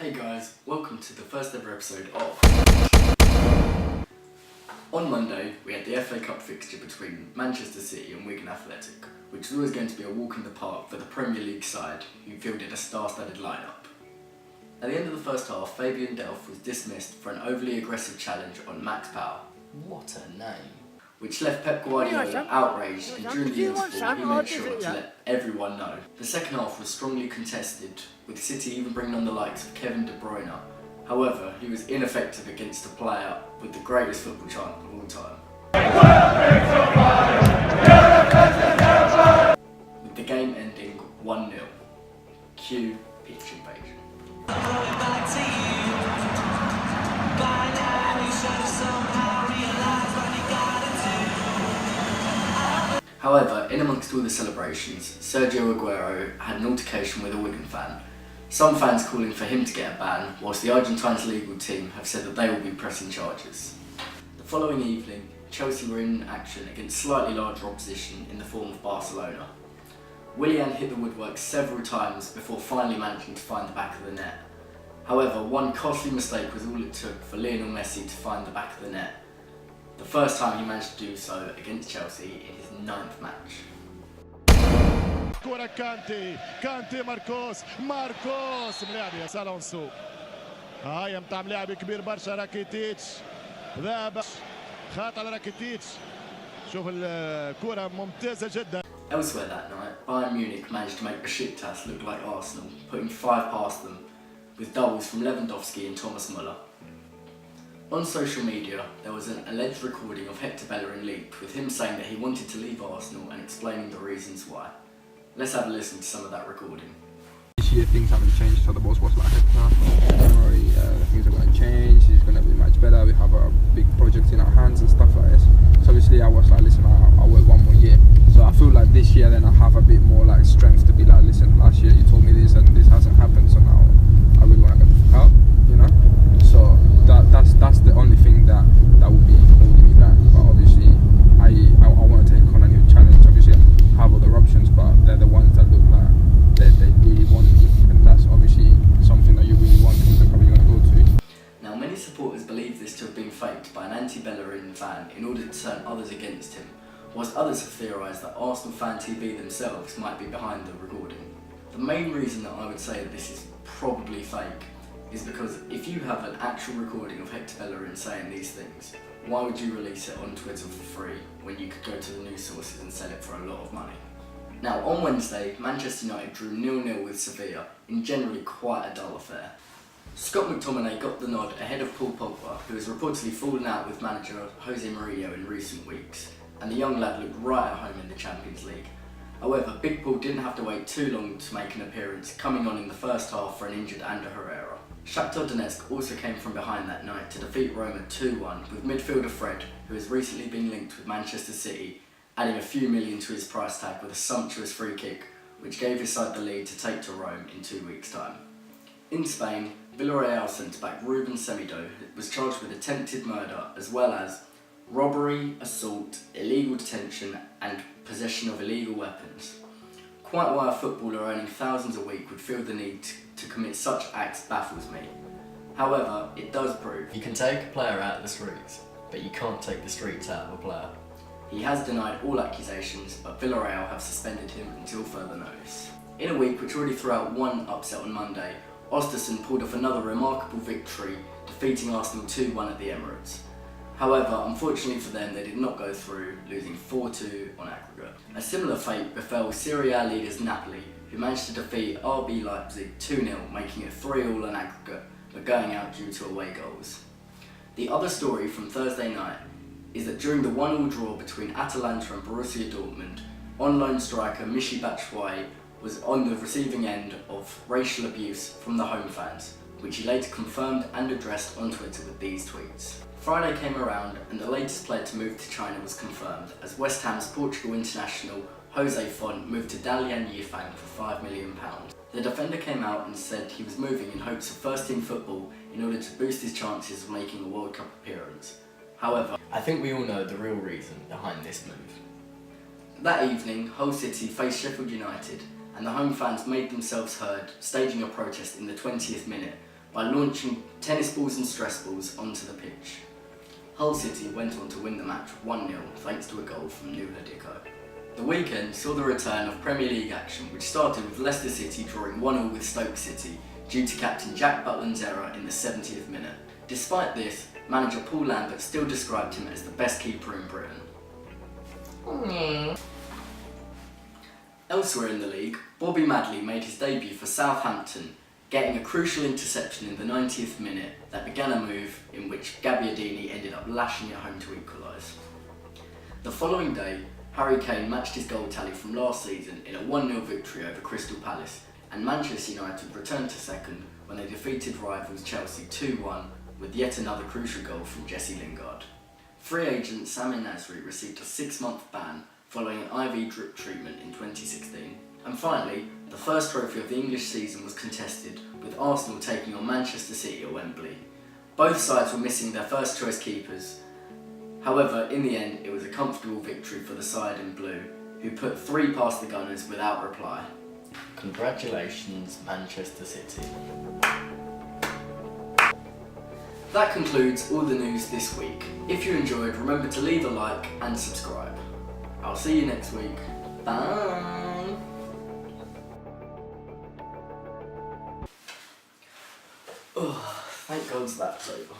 Hey guys, welcome to the first ever episode of... On Monday, we had the FA Cup fixture between Manchester City and Wigan Athletic, which was always going to be a walk in the park for the Premier League side, who fielded a star-studded lineup. At the end of the first half, Fabian Delph was dismissed for an overly aggressive challenge on Max Power. What a name. Which left Pep Guardiola outraged, and during the interval he made sure to let everyone know. The second half was strongly contested, with City even bringing on the likes of Kevin De Bruyne. However, he was ineffective against a player with the greatest football chant of all time. With the game ending 1-0. Cue pitch invasion. However, in amongst all the celebrations, Sergio Aguero had an altercation with a Wigan fan. Some fans calling for him to get a ban, whilst the Argentine's legal team have said that they will be pressing charges. The following evening, Chelsea were in action against slightly larger opposition in the form of Barcelona. Willian hit the woodwork several times before finally managing to find the back of the net. However, one costly mistake was all it took for Lionel Messi to find the back of the net. The first time he managed to do so against Chelsea in his 9th match. كرة كانتي ماركوس ملاعب يا ألونسو هاي متاع ملاعب كبير برشا راكيتيتش ذهب خاط على راكيتيتش شوف الكرة ممتازة جدا. Elsewhere that night, Bayern Munich managed to make Besiktas look like Arsenal, putting 5 past them, with doubles from Lewandowski and Thomas Müller. On social media, there was an alleged recording of Hector Bellerin leaked, with him saying that he wanted to leave Arsenal and explaining the reasons why. Let's have a listen to some of that recording. This year things haven't changed, so the boss was like, don't worry, things are going to change, it's going to be much better, we have a big project in our hands and stuff like this. So obviously I was like, listen, I'll wait 1 more year. So I feel like this year then I have a bit more like strength to be like, listen, last year you told me this and this hasn't happened, so now I really want to get the fuck out, you know? So that's the only thing that would be holding me back. But obviously I want to take on a new challenge. Obviously I have other options, but they're the ones that look like they really want me, and that's obviously something that you really want from the club you want to go to. Now, many supporters believe this to have been faked by an anti-Bellerin fan in order to turn others against him, whilst others have theorised that Arsenal Fan TV themselves might be behind the recording. The main reason that I would say that this is probably fake is because if you have an actual recording of Hector Bellerin saying these things, why would you release it on Twitter for free when you could go to the news sources and sell it for a lot of money? Now, on Wednesday, Manchester United drew 0-0 with Sevilla in generally quite a dull affair. Scott McTominay got the nod ahead of Paul Pogba, who has reportedly fallen out with manager Jose Mourinho in recent weeks, and the young lad looked right at home in the Champions League. However, Big Paul didn't have to wait too long to make an appearance, coming on in the first half for an injured Ander Herrera. Shakhtar Donetsk also came from behind that night to defeat Roma 2-1, with midfielder Fred, who has recently been linked with Manchester City, adding a few million to his price tag with a sumptuous free kick, which gave his side the lead to take to Rome in 2 weeks' time. In Spain, Villarreal centre-back Ruben Semido was charged with attempted murder, as well as robbery, assault, illegal detention and possession of illegal weapons. Quite why a footballer earning thousands a week would feel the need to commit such acts baffles me. However, it does prove you can take a player out of the streets, but you can't take the streets out of a player. He has denied all accusations, but Villarreal have suspended him until further notice. In a week which already threw out one upset on Monday, Östersund pulled off another remarkable victory, defeating Arsenal 2-1 at the Emirates. However, unfortunately for them, they did not go through, losing 4-2 on aggregate. A similar fate befell Serie A leaders Napoli, who managed to defeat RB Leipzig 2-0, making it 3-3 on aggregate, but going out due to away goals. The other story from Thursday night is that during the 1-1 draw between Atalanta and Borussia Dortmund, on-loan striker Michy Batshuayi was on the receiving end of racial abuse from the home fans, which he later confirmed and addressed on Twitter with these tweets. Friday came around and the latest player to move to China was confirmed, as West Ham's Portugal international Jose Font moved to Dalian Yifang for £5 million. The defender came out and said he was moving in hopes of first-team football in order to boost his chances of making a World Cup appearance. However, I think we all know the real reason behind this move. That evening, Hull City faced Sheffield United, and the home fans made themselves heard, staging a protest in the 20th minute, by launching tennis balls and stress balls onto the pitch. Hull City went on to win the match 1-0 thanks to a goal from Nuala Dicko. The weekend saw the return of Premier League action, which started with Leicester City drawing 1-1 with Stoke City due to captain Jack Butland's error in the 70th minute. Despite this, manager Paul Lambert still described him as the best keeper in Britain. Elsewhere in the league, Bobby Madley made his debut for Southampton, getting a crucial interception in the 90th minute that began a move in which Gabbiadini ended up lashing it home to equalise. The following day, Harry Kane matched his goal tally from last season in a 1-0 victory over Crystal Palace, and Manchester United returned to second when they defeated rivals Chelsea 2-1 with yet another crucial goal from Jesse Lingard. Free agent Samir Nasri received a 6-month ban following an IV drip treatment in 2016. And finally, the first trophy of the English season was contested, with Arsenal taking on Manchester City at Wembley. Both sides were missing their first choice keepers. However, in the end, it was a comfortable victory for the side in blue, who put 3 past the Gunners without reply. Congratulations, Manchester City. That concludes all the news this week. If you enjoyed, remember to leave a like and subscribe. I'll see you next week. Bye! Oh, thank God that's over.